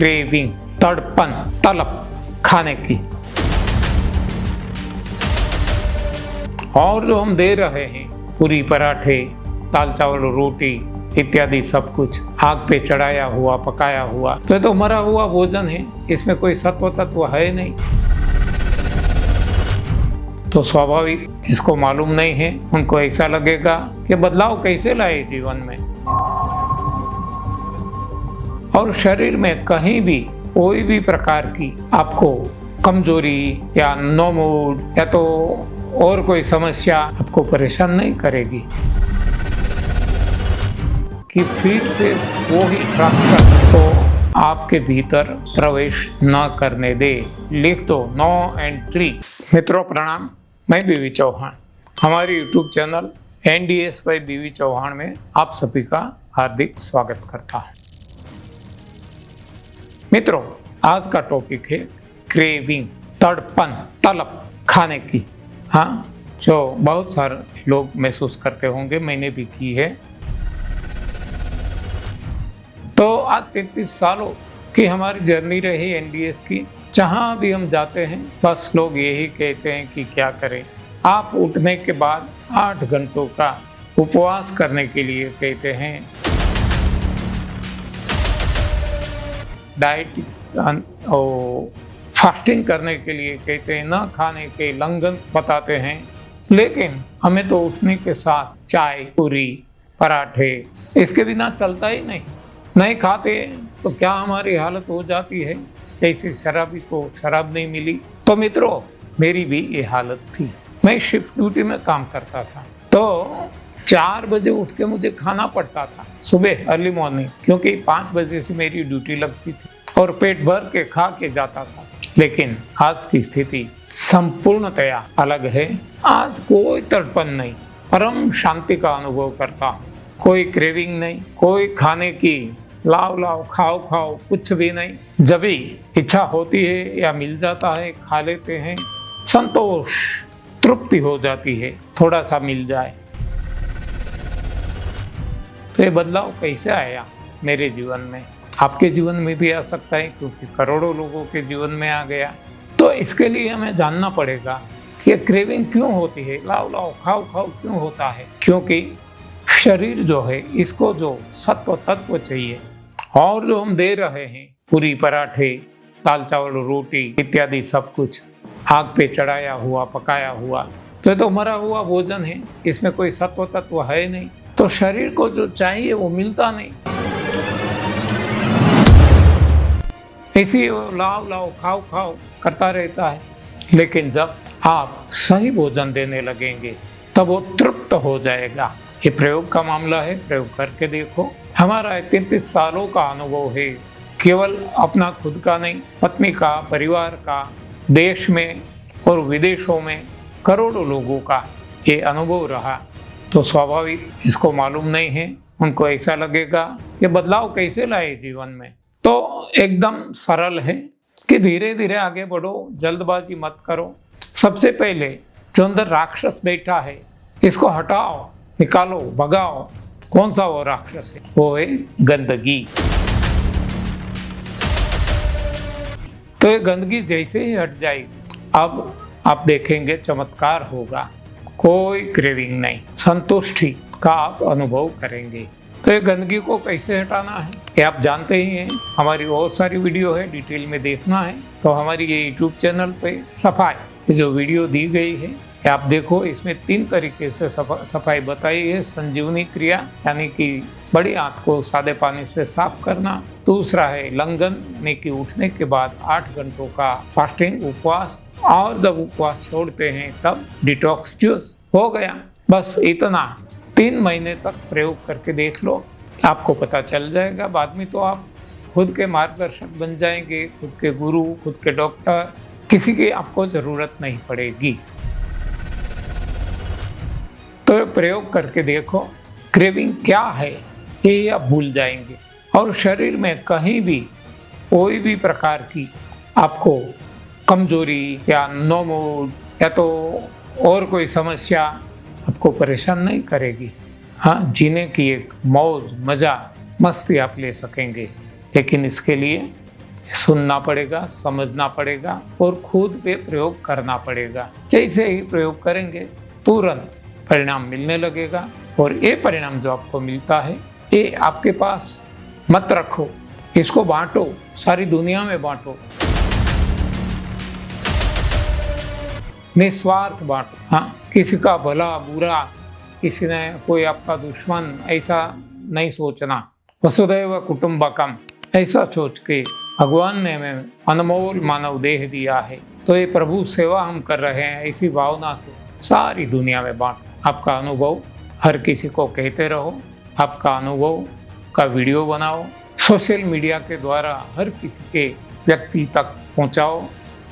Craving, तड़पन, तलब खाने की। और जो हम दे रहे हैं पूरी, पराठे, दाल चावल रोटी इत्यादि सब कुछ आग पे चढ़ाया हुआ, पकाया हुआ, तो ये तो मरा हुआ भोजन है, इसमें कोई सत्व तत्व है नहीं। तो स्वाभाविक जिसको मालूम नहीं है उनको ऐसा लगेगा कि बदलाव कैसे लाए जीवन में, और शरीर में कहीं भी कोई भी प्रकार की आपको कमजोरी या नो मूड या तो और कोई समस्या आपको परेशान नहीं करेगी कि फिर से वो ही राक्षस को आपके भीतर प्रवेश न करने दे। लिख दो नो एंट्री। मित्रों प्रणाम, मैं बीवी चौहान, हमारे YouTube चैनल NDS बाय बीवी चौहान में आप सभी का हार्दिक स्वागत करता हूँ। मित्रों, आज का टॉपिक है क्रेविंग, तड़पन, तलब खाने की। हाँ, जो बहुत सारे लोग महसूस करते होंगे, मैंने भी की है। तो आज 33 सालों की हमारी जर्नी रही NDS की। जहाँ भी हम जाते हैं बस लोग यही कहते हैं कि क्या करें। आप उठने के बाद 8 घंटों का उपवास करने के लिए कहते हैं, डाइट और फास्टिंग करने के लिए कहते हैं, न खाने के लंघन बताते हैं। लेकिन हमें तो उठने के साथ चाय, पूरी, पराठे इसके बिना चलता ही नहीं खाते तो क्या हमारी हालत हो जाती है जैसे शराबी को शराब नहीं मिली। तो मित्रों, मेरी भी ये हालत थी। मैं शिफ्ट ड्यूटी में काम करता था, तो 4 बजे उठ के मुझे खाना पड़ता था सुबह, अर्ली मॉर्निंग, क्योंकि 5 बजे से मेरी ड्यूटी लगती थी और पेट भर के खा के जाता था। लेकिन आज की स्थिति संपूर्णतया अलग है। आज कोई तड़पन नहीं, परम शांति का अनुभव करता हूँ। कोई क्रेविंग नहीं, कोई खाने की लाओ लाओ खाओ खाओ कुछ भी नहीं। जब भी इच्छा होती है या मिल जाता है खा लेते हैं, संतोष, तृप्ति हो जाती है, थोड़ा सा मिल जाए। तो ये बदलाव कैसे आया मेरे जीवन में? आपके जीवन में भी आ सकता है, क्योंकि करोड़ों लोगों के जीवन में आ गया। तो इसके लिए हमें जानना पड़ेगा कि क्रेविंग क्यों होती है, लाओ लाओ खाओ खाओ क्यों होता है। क्योंकि शरीर जो है, इसको जो सत्व तत्व चाहिए और जो हम दे रहे हैं पूरी, पराठे, दाल चावल रोटी इत्यादि सब कुछ आग पे चढ़ाया हुआ, पकाया हुआ, तो ये तो मरा हुआ भोजन है, इसमें कोई सत्व तत्व है नहीं। तो शरीर को जो चाहिए वो मिलता नहीं, इसी लाओ लाओ खाओ खाओ करता रहता है। लेकिन जब आप सही भोजन देने लगेंगे तब वो तृप्त हो जाएगा। ये प्रयोग का मामला है, प्रयोग करके देखो। हमारा 33 सालों का अनुभव है, केवल अपना खुद का नहीं, पत्नी का, परिवार का, देश में और विदेशों में करोड़ों लोगों का ये अनुभव रहा। तो स्वाभाविक जिसको मालूम नहीं है उनको ऐसा लगेगा कि बदलाव कैसे लाए जीवन में। तो एकदम सरल है कि धीरे धीरे आगे बढ़ो, जल्दबाजी मत करो। सबसे पहले जो अंदर राक्षस बैठा है, इसको हटाओ, निकालो, भगाओ। कौन सा वो राक्षस है? वो है गंदगी। तो ये गंदगी जैसे ही हट जाएगी, अब आप देखेंगे चमत्कार होगा। कोई क्रेविंग नहीं, संतुष्टि का आप अनुभव करेंगे। तो ये गंदगी को कैसे हटाना है ये आप जानते ही हैं। हमारी बहुत सारी वीडियो है, डिटेल में देखना है तो हमारी ये YouTube चैनल पे सफाई जो वीडियो दी गई है ये आप देखो। इसमें 3 तरीके से सफाई बताई है। संजीवनी क्रिया, यानी कि बड़ी आंत को सादे पानी से साफ करना। दूसरा है लंघन, यानी कि उठने के बाद 8 घंटों का फास्टिंग, उपवास, और जब उपवास छोड़ते हैं तब डिटॉक्स जूस। हो गया, बस इतना। 3 महीने तक प्रयोग करके देख लो, आपको पता चल जाएगा। बाद में तो आप खुद के मार्गदर्शक बन जाएंगे, खुद के गुरु, खुद के डॉक्टर, किसी की आपको ज़रूरत नहीं पड़ेगी। तो प्रयोग करके देखो, क्रेविंग क्या है ये आप भूल जाएंगे, और शरीर में कहीं भी कोई भी प्रकार की आपको कमजोरी या नो मूड या तो और कोई समस्या आपको परेशान नहीं करेगी। हाँ, जीने की एक मौज, मज़ा, मस्ती आप ले सकेंगे। लेकिन इसके लिए सुनना पड़ेगा, समझना पड़ेगा और खुद पे प्रयोग करना पड़ेगा। जैसे ही प्रयोग करेंगे तुरंत परिणाम मिलने लगेगा और ये परिणाम जो आपको मिलता है ये आपके पास मत रखो, इसको बांटो, सारी दुनिया में बांटो, निस्वार्थ बांटो। हाँ, किसी का भला बुरा, किसी ने कोई आपका दुश्मन, ऐसा नहीं सोचना। वसुदैव कुटुंबकम ऐसा सोच के भगवान ने हमें अनमोल मानव देह दिया है, तो ये प्रभु सेवा हम कर रहे हैं, ऐसी भावना से सारी दुनिया में बांट। आपका अनुभव हर किसी को कहते रहो, आपका अनुभव का वीडियो बनाओ, सोशल मीडिया के द्वारा हर किसी के व्यक्ति तक पहुंचाओ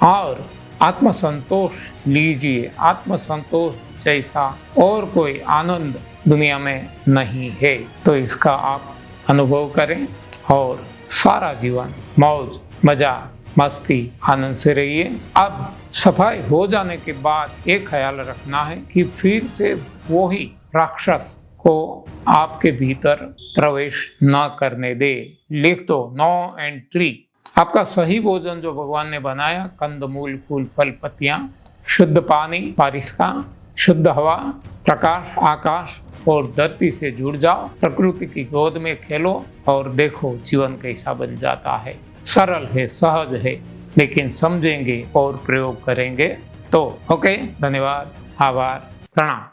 और आत्मसंतोष लीजिए। आत्मसंतोष जैसा और कोई आनंद दुनिया में नहीं है, तो इसका आप अनुभव करें और सारा जीवन मौज मजा मस्ती आनंद से रहिए। अब सफाई हो जाने के बाद एक ख्याल रखना है कि फिर से वही राक्षस को आपके भीतर प्रवेश न करने दे। लिख दो, नो एंट्री। आपका सही भोजन जो भगवान ने बनाया, कंदमूल फूल फल पत्तियां, शुद्ध पानी बारिश का, शुद्ध हवा, प्रकाश आकाश और धरती से जुड़ जाओ, प्रकृति की गोद में खेलो और देखो जीवन कैसा बन जाता है। सरल है, सहज है, लेकिन समझेंगे और प्रयोग करेंगे तो। ओके, धन्यवाद, आभार, प्रणाम।